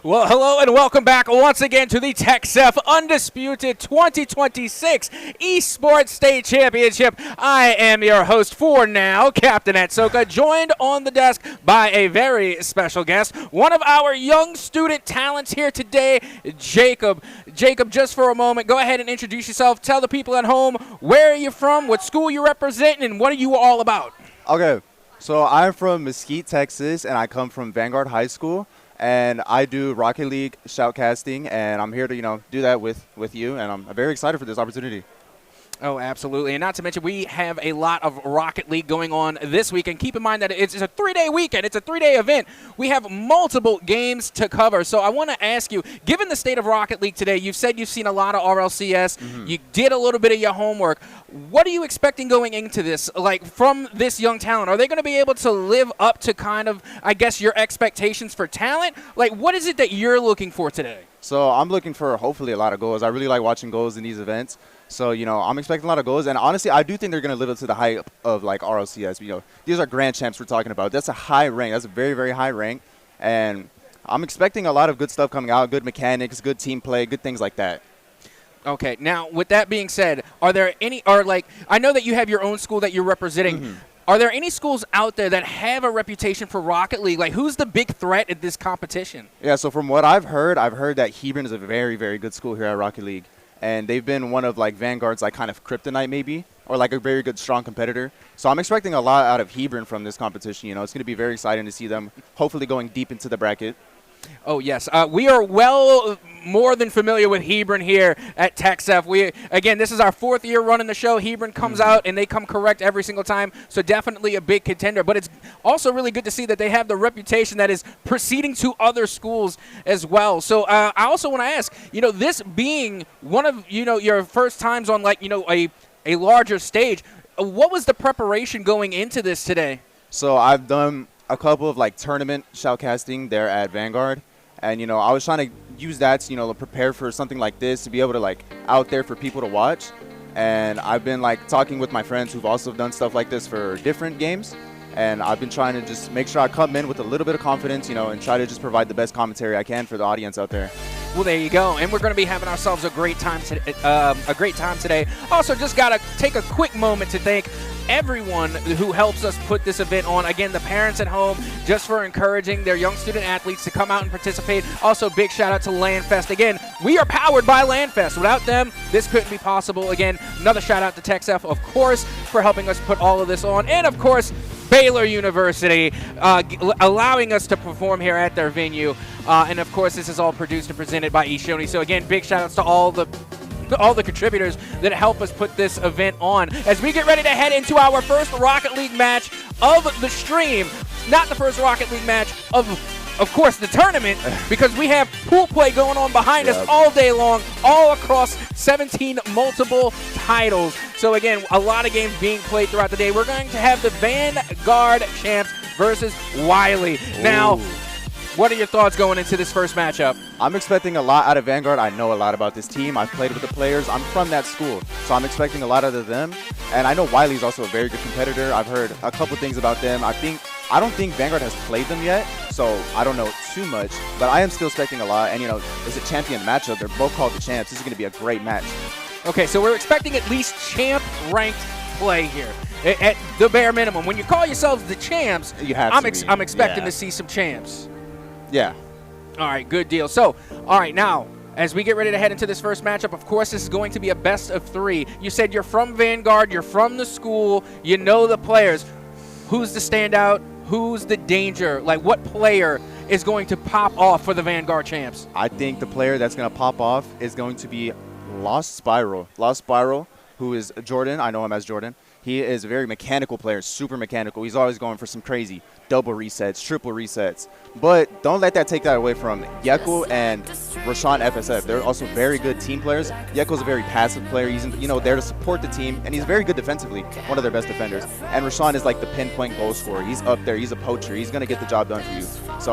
Well, hello and welcome back once again to the TechSef Undisputed 2026 Esports State Championship. I am your host for now, Captain Atsoka, joined on the desk by a very special guest, one of our young student talents here today, Jacob. Jacob, just for a moment, go ahead and introduce yourself. Tell the people at home where you're from, what school you're representing, and what are you all about? Okay, so I'm from Mesquite, Texas, and I come from Vanguard High School. And I do Rocket League shoutcasting, and I'm here to, do that with you, and I'm very excited for this opportunity. Oh, absolutely. And not to mention, we have a lot of Rocket League going on this week. And keep in mind that it's a 3-day weekend. It's a 3-day event. We have multiple games to cover. So I want to ask you, given the state of Rocket League today, you've said you've seen a lot of RLCS. Mm-hmm. You did a little bit of your homework. What are you expecting going into this, like from this young talent? Are they going to be able to live up to kind of, I guess, your expectations for talent? Like, what is it that you're looking for today? So I'm looking for hopefully a lot of goals. I really like watching goals in these events. So, I'm expecting a lot of goals. And honestly, I do think they're going to live up to the hype of, like, RLCS. These are grand champs we're talking about. That's a high rank. That's a very, very high rank. And I'm expecting a lot of good stuff coming out, good mechanics, good team play, good things like that. Okay. Now, with that being said, are there any – I know that you have your own school that you're representing. Mm-hmm. Are there any schools out there that have a reputation for Rocket League? Like, who's the big threat at this competition? Yeah, so from what I've heard that Hebron is a very, very good school here at Rocket League. And they've been one of, like, Vanguard's, like, kind of kryptonite maybe, or, like, a very good, strong competitor. So I'm expecting a lot out of Hebron from this competition. It's going to be very exciting to see them hopefully going deep into the bracket. Oh, yes. We are well more than familiar with Hebron here at TechSef. Again, this is our 4th year running the show. Hebron comes out, and they come correct every single time, so definitely a big contender. But it's also really good to see that they have the reputation that is proceeding to other schools as well. So I also want to ask, this being one of, your first times on, like, a larger stage, what was the preparation going into this today? So I've done a couple of, like, tournament shoutcasting there at Vanguard. And, I was trying to use that to, prepare for something like this, to be able to, like, out there for people to watch. And I've been, like, talking with my friends who've also done stuff like this for different games. And I've been trying to just make sure I come in with a little bit of confidence, and try to just provide the best commentary I can for the audience out there. Well, there you go. And we're going to be having ourselves a great time today. Also, just got to take a quick moment to thank everyone who helps us put this event on. Again, the parents at home, just for encouraging their young student athletes to come out and participate. Also, big shout out to LandFest. Again, we are powered by LandFest. Without them, this couldn't be possible. Again, another shout out to TechSef, of course, for helping us put all of this on. And, of course, Baylor University, allowing us to perform here at their venue. And, of course, this is all produced and presented by eShoney. So, again, big shout outs to all the contributors that help us put this event on. As we get ready to head into our first Rocket League match of the stream, not the first Rocket League match of course, the tournament, because we have pool play going on behind us all day long, all across 17 multiple titles. So, again, a lot of games being played throughout the day. We're going to have the Vanguard champs versus Wiley. Ooh. Now, what are your thoughts going into this first matchup? I'm expecting a lot out of Vanguard. I know a lot about this team. I've played with the players. I'm from that school, so I'm expecting a lot out of them. And I know Wiley's also a very good competitor. I've heard a couple things about them. I don't think Vanguard has played them yet, so I don't know too much. But I am still expecting a lot. And, it's a champion matchup. They're both called the champs. This is going to be a great match. Okay, so we're expecting at least champ-ranked play here. At the bare minimum. When you call yourselves the champs, I'm expecting to see some champs. Yeah. All right, good deal. So, all right, now, as we get ready to head into this first matchup, of course, this is going to be a best of 3. You said you're from Vanguard, you're from the school, you know the players. Who's the standout? Who's the danger? Like, what player is going to pop off for the Vanguard champs? I think the player that's going to pop off is going to be Lost Spiral. Lost Spiral, who is Jordan. I know him as Jordan. He is a very mechanical player, super mechanical. He's always going for some crazy double resets, triple resets. But don't let that take that away from Yekel and Rashawn FSF. They're also very good team players. Yekel's a very passive player. He's there to support the team, and he's very good defensively, one of their best defenders. And Rashawn is like the pinpoint goal scorer. He's up there. He's a poacher. He's going to get the job done for you. So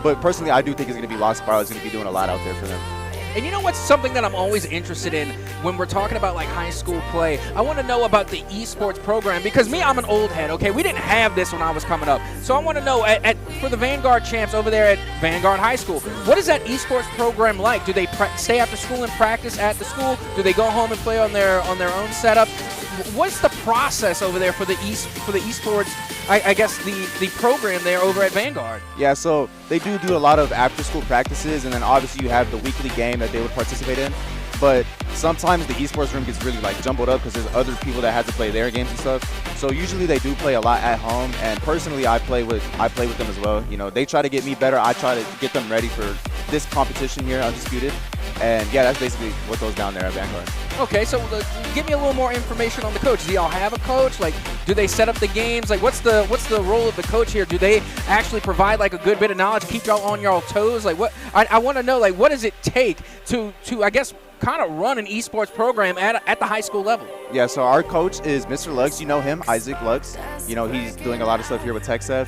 but personally, I do think it's going to be Lost Spiral. He's going to be doing a lot out there for them. And you know what's something that I'm always interested in when we're talking about like high school play? I want to know about the esports program because me, I'm an old head, okay? We didn't have this when I was coming up. So I want to know, for the Vanguard champs over there at Vanguard High School, what is that esports program like? Do they stay after school and practice at the school? Do they go home and play on their own setup? What's the process over there for the esports? I guess the program there over at Vanguard. Yeah, so they do a lot of after-school practices, and then obviously you have the weekly game that they would participate in. But sometimes the esports room gets really like jumbled up because there's other people that have to play their games and stuff. So usually they do play a lot at home, and personally I play with them as well. You know, they try to get me better. I try to get them ready for this competition here, Undisputed. And yeah, that's basically what goes down there at Vanguard. Okay, so give me a little more information on the coach. Do y'all have a coach? Like, do they set up the games? Like, what's the role of the coach here? Do they actually provide like a good bit of knowledge, keep y'all on y'all toes? Like, what I want to know, like, what does it take to I guess kind of run an esports program at the high school level? Yeah, so our coach is Mr. Luggs. You know him, Isaac Luggs. You know, he's doing a lot of stuff here with TechSef.